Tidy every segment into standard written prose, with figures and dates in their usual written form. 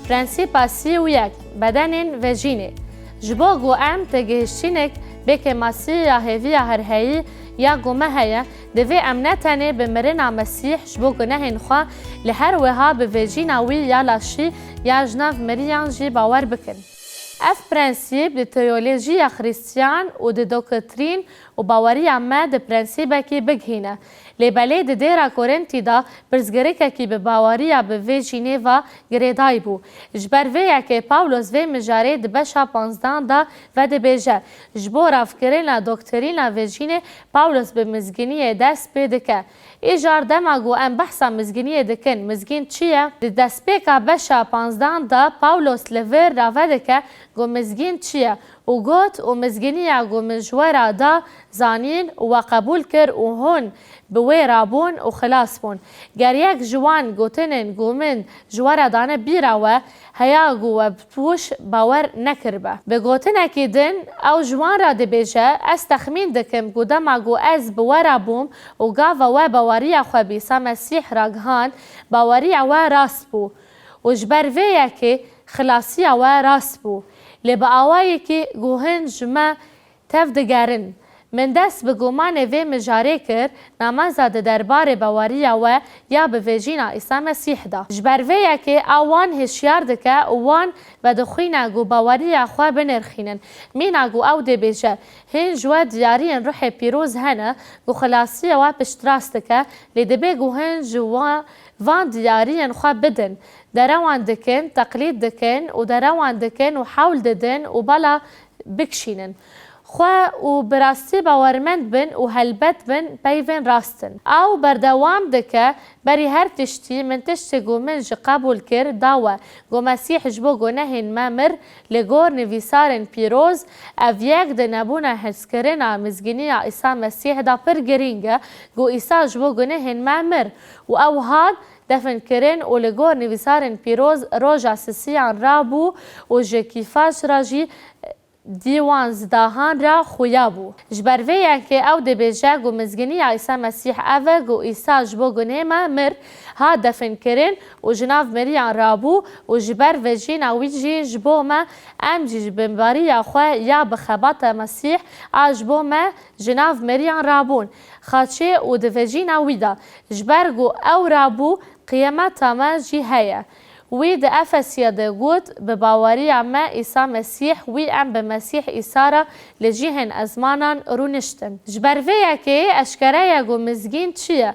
پرنسیپا 31 بدن و جینه جبو گو ام تگهشتینک بکه ماسی یا هیوی هر هایی یا گومه هیا دوی ام نتنه بمرنا مسیح جبو گناهن خوا لهر وها بویجیناوی یا لاشی یا جناف مریان جی باور بکن. اف پرنسیپ د تیولوژی خریستیان و د دوکترین و باوری عامه د پرنسیپه کی بگهینه. لیبله د دیرا کورنتی دا برزگریکه کی به باوری به وی جینیوا گریدای بو. جبرویه که پاولوس وی مجاره د بشا 15 دا و د بیجه. جبور افکرین دوکترین و جینه پاولوس به مزگینی دست پیده که. ایجار دماغو ام بحثا مزگینی دکن. مزگین چیه؟ د دست پیکا بشا 15 دا پاولوس لور راوده که گو مزگین چیه؟ و گوت و مزگینی گو مجوره دا زانین و قبول کر و هون بوی رابون و خلاص بون. گر یک جوان گوتنن گو من جواره دانه بیراوه هیا گو و بتوش باور نکربه. به گوتنه که دن او جوان را ده بیجه از تخمین دکم گو دما گو از بوی رابوم و گاوه و باوری خو بیسا مسیح را گهان باوری و راست بو. و جبرویه که خلاصی و راست بو. لبا آوایی که گوهن جمع تفدگرن. من دست به گمان وی مجاره کر نمازه ده دربار باوریه و یا به ویجینا عیسی مسیح ده. جبرویه که اوان هشیار دکه اوان و دخوینه گو باوریه خواه بنرخینن. مینه گو او ده بیجه هن جوه دیارین روح پیروز هنه گو خلاصیه و پشتراست دکه لیده بگو هن جوه وان دیارین خواه بدن. دروان دکن تقلید دکن و دروان دکن و حول ددن و بلا بکشینن. خواه و براستی باورمند بن و هلبت بن پیوین راستن. او بردوام دکه بری هر تشتی من تشتی گو من جی قبول کر داوه گو مسیح جبو گو نهین ممر لگور نویسارن پیروز او یک ده نبونه حسکرین مزگینی عیسی مسیح دا پر گرینگه گو عیسی جبو گو نهین ممر و او هاد دفن کرن و لگور نویسارن پیروز روژا سسیان رابو و جی کیفاش راجی دیوان زداهان را خویا بو. جبرویه که او ده بیجه گو مزگینی عیسی مسیح اوه گو عیسی جبو گو نیمه مر ها دفن کرن و جناف مریان رابو و جبر و جین اوی جی جبو ما ام جی بمباری خواه یا بخبات مسیح جبو ما جناف مریان رابون. خاچه و ده جین اوی دا جبر گو او رابو قیامت ما جی هیا. وی د افسیا د گوت به باوری عمه عیسی مسیح وی ام به مسیح عیسی را لجیهن ازمانان رونشتن. جبرویه که اشکره گو مزگین چیه؟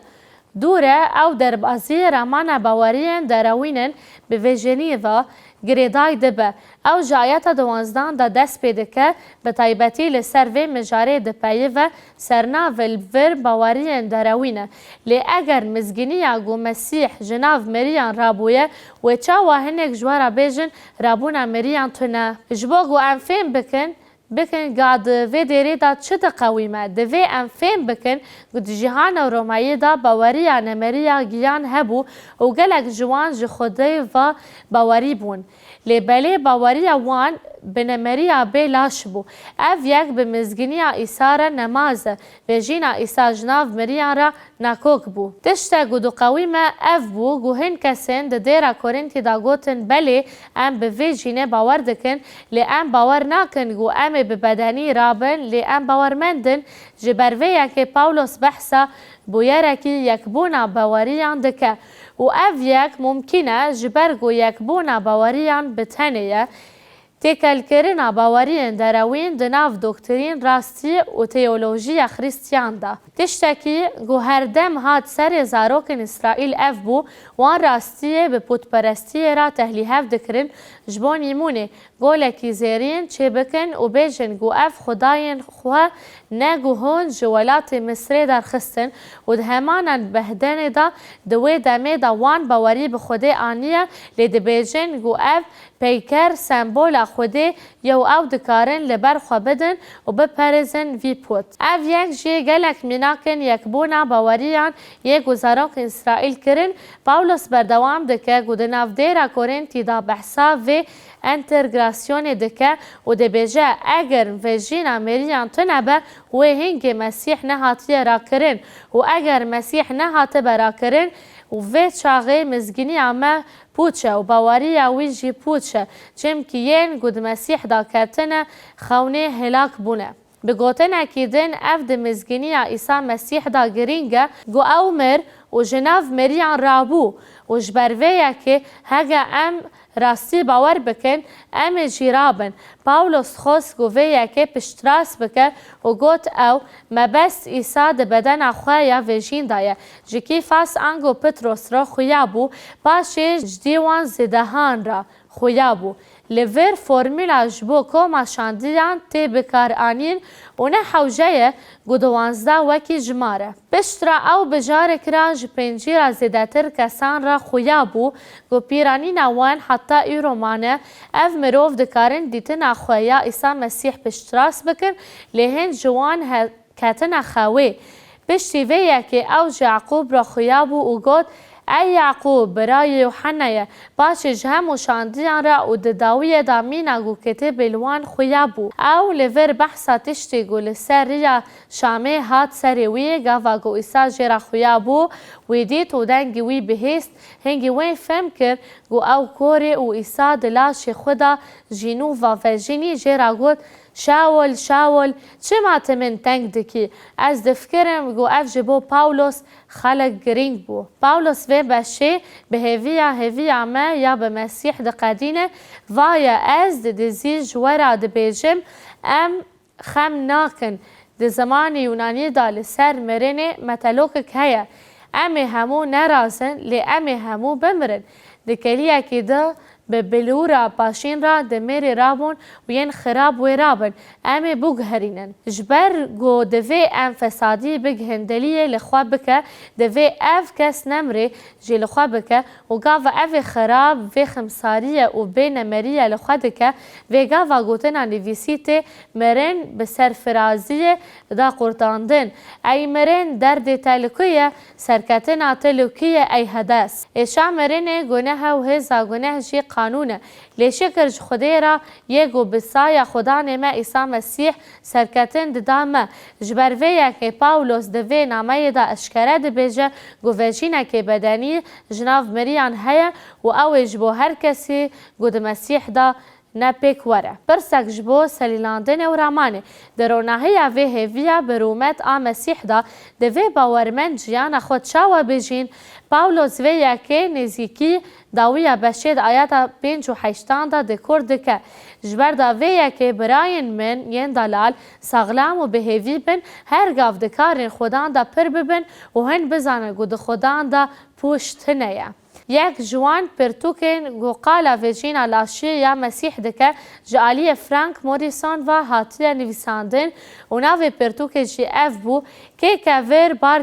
دوره او در بازی رمان باورین دروینن به ویژنی و گریدای دبه او جایت دوانزدان دا دست پیده که به طایبتی لسر و مجاره دپایه و سرنا ولور باورین دروینه لی اگر مزگینی گو مسیح جناف مریان رابویه و چا واهنک جوارا بیجن رابونا مریان تونه جبو گو انفیم بکن قاد وی دیری دا چه دا قویمه دوی ام فهم بکن گود جهان و رومایی دا باوری نمریا گیان هبو و گلک جوان جی خوده و باوری بون لی بله باوری وان بنمریا بی لاش بو اف یک به مزگینی ایسا نمازه و جینا ایسا جناف مریان را نکوک بو تشتا گودو قویمه اف بو گو هن کسین ده دیرا کورنتی دا گوتن بله ام به وی جینه باور دکن لی ام باور ناکن گو ام به بدنی رابن لی ام باورمندن جبرویه که پاولوس بحثا بویره که یک بونا باوریان دکه و اف یک ممکنه جبرگو یک بونا باوریان بتنیه تکل کرنا باورین دروین دناف دکترین راستی و تیولوژی خریستیان دا. تشتکی گو هر دم هات سر زاروکن اسرائیل اف بو وان راستی به پودپرستی را تحلیه هف دکرن جبون ایمونه گولکی زیرین چه بکن و بیجن گو اف خداین خواه نگو هون جوالات مصر در خستن و ده همانن بهدن دا دوی دمه دا وان باوری به خوده آنیه لیده بیجن گو اف پیکر سمبول خوده یو او دکارن لبر خوا بدن و بپرزن وی پوت. او یک جی گلک مناکن یک بونا باوریان یک گزاراک اسرائیل کرن پاولوس بردوام دکه گودناف دیرا کورنتی دا بحثا و انتگراسیون دکه و ده بیجه اگر و جینا مریان تنبه و هنگ مسیح نهاتی را کرن و اگر مسیح نهاتی برا کرن و وی چاغه مزگینی اما پوچه و باوری وی جی پوچه چم که ین گود مسیح دا کتنه خونه هلاک بونه. بگوتن اکیدن اف د مزگینی عیسی مسیح دا گرینگه گو او مر و جناف مریان رابو و جبرویه که هگه ام راستی باور بکن ام جیرابن. پاولوس خوست گویه که پشتراس بکن و گوت او مبست عیسی د بدن خواه و جین دایه جکی فاس انگو پتروس را خویابو پاشه جدیوان زدهان را خویابو. لور فرمولا جبو کوما شاندیان تی بکار آنین و نه حوجه گودوانزده وکی جماره. پشترا او بجار کران جپنجی را زیدتر کسان را خویابو گو پیرانی نوان حتی ای رومانه اف مروف دکارن دیتن اخویا عیسی مسیح پشتراس بکن لهن جوان کتن خواه. پشتی ویه که او یعقوب را خویابو و گود ای یعقوب برای یوحنا باش جهم و شاندیان را و داوی دامین گو کتب الوان خویابو او لور بحثا تشتی گو لسر ریا شامه هات سری وی گاوا گو ایسا جرا خویابو وی دیت و دنگی وی بهست هنگی وی فهم کر گو او کوری و ایسا دلاش خدا جینو و وجینی جرا گود شاول شاول چه مات من تنگ دکی از دفکرم گو اف جبو پاولوس خلق گرینگ بو. پاولوس و بشه به هویا ما یا به مسیح دقدینه و یا از دزی جوارا دبیجم ام خم ناکن د زمان یونانی دال سر مرنه متلوک که ام همو نرازن لی ام همو بمرن دکلیه که ده به بلورا پاشین را دمیر رابون و ین خراب و رابن ام بگهرینن جبر گو دوی ام فسادی بگهندلیه لخوا بکه دوی اف کس نمره جی لخوا بکه و گاوا اف خراب و خمساریه و بین مریه لخوا دکه و گاوا گوتنا نویسیت مرن به سرفرازیه دا قرطاندن ای مرن درد تلکیه سرکتنا تلکیه ای هدس ایشا مرن گناه و هزا گناه جی قانونه لیشکر خدای را یگو بسای خدا نما عیسی مسیح سرکتن دامه جبرویه که پاولوس دوی نامه دا اشکره دبیجه گو وجینه که بدنی جناف مریان هیا و او جبو هر کسی گو د مسیح دا نپیک وره. پرسک جبو سلیلاندن و رامانه درونهی و هویه برومت مسیح دا دوی باورمند جیان خود شاوه بجین پاولوس ویه که نزیکی داویه بشید آیات 5 و 8 دا دکور دکه جبر داویه که براین من ین دلال ساغلام و بهوی بن هر گاف دکارین خودان دا پر ببن و هن بزانه گود خودان دا پوشت نیه. یک جوان پرتوکن گو قالا ویجینا لاشی یا مسیح دکه جالی فرانک موریسون و هاتیه نویساندن و ناوی پرتوک جی اف بو که کور بار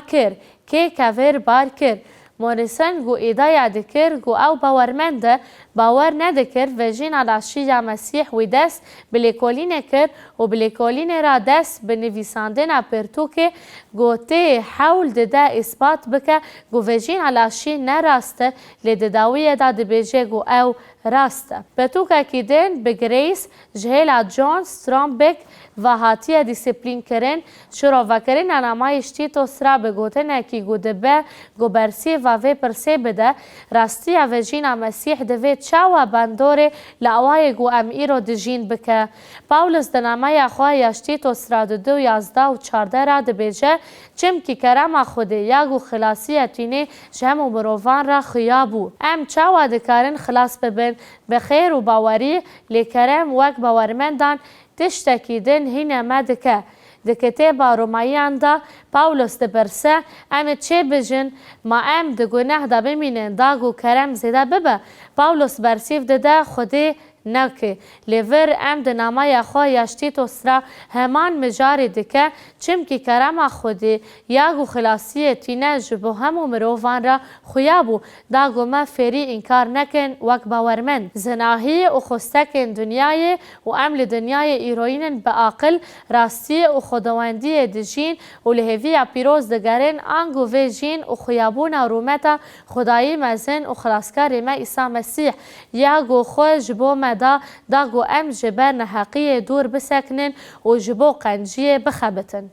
کر موریسون گو ایدای دکر گو او باورمنده باور ندکر ویجینا لاشی یا مسیح وی دست بلیکولین کر و بلیکولین را دست به نویساندن پرتوک گو تی حول دده اثبات بکه گو ویجینا لاشی نراسته لدداویه دا دبیجه گو او راسته. پرتوک اکیدن بگریس جهیلا جون سترامبک و هاتیه دیسپلین کرن شروع وکرین انامایشتی تو سرا بگوتن اکی گو دبه گو برسی و وی پرسی بده راستی و جینا مسیح دوی چاوا بندوره لعوای گو ام ایرو دجین بکه. پاولوس دنامه خواه یاشتی تو سرا 2 11 و 14 را دبیجه چم کی کرم خوده یا گو خلاصی اتینه جهم و بروان را خیابو ام چاوا دکارن خلاص ببن بخیر و باوری لیکرم وک باورمندان تشتکیدن هینه مدکه دکته با رومایان دا پاولوس ده برسه ام چه بجن ما ام ده گناه دا بمینن دا گو کرم زیده ببه پاولوس برسیف ده خوده نکه لیور ام ده نامه خواه یاشتی تو سرا همان مجاری دکه چم کی کرم خودی یا گو خلاصی تینه جبو همو مروفان را خویابو دا گو ما فری انکار نکن وک باورمند زناهی و خستکن دنیای و عمل دنیای ایروینن به عقل راستی و خداوندی دجین و لهوی پیروز دگرن آنگو وی جین و خویابون رومتا خدایی مزن و خلاصکار ما عیسی مسیح یا گو خو جبو دا گو ام جبر نحقی دور بسکنن و جبو قنجیه بخبتن.